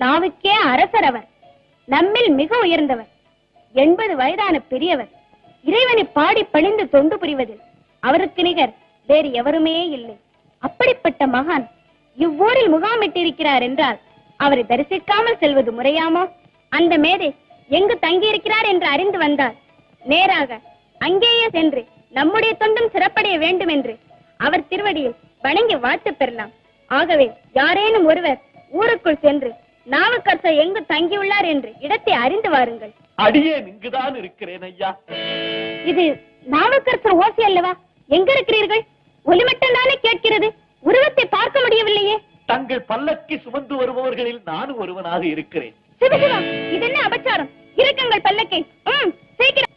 நாவுக்கே அரசர் அவர். நம்மில் மிக உயர்ந்தவர். 80 வயதான பெரியவர். இறைவனை பாடி பணிந்து தொண்டு புரிவதில் அவருக்கு நிகர் வேறு எவருமே இல்லை. அப்படிப்பட்ட மகான் இவ்வூரில் முகாமிட்டிருக்கிறார் என்றால் அவரை தரிசிக்காமல் செல்வது முறையாமோ? அந்த மேதை எங்கு தங்கியிருக்கிறார் என்று அறிந்து வந்தால் நேராக அங்கேயே சென்று நம்முடைய தொண்டும் சிறப்படைய வேண்டும் என்று அவர் திருவடியில் வணங்கி வாழ்த்து பெறலாம். ஆகவே யாரேனும் ஒருவர் ஊருக்குள் சென்று நாவுக்கரசர் எங்கு தங்கியுள்ளார் என்று இடத்தை அறிந்து வாருங்கள். அடியேன் இங்குதான் இருக்கிறேன் ஐயா. இது நாவுக்கரசர் ஓசை அல்லவா? எங்க இருக்கிறீர்கள்? ஒலி மட்டும் தானே கேட்கிறது, உருவத்தை பார்க்க முடியவில்லையே. தங்கள் பல்லக்கி சுமந்து வருபவர்களில் நானும் ஒருவனாக இருக்கிறேன். சிவசிவா, இது என்ன அபச்சாரம்? இருக்குங்கள் பல்லக்கை. சீக்கிரம்.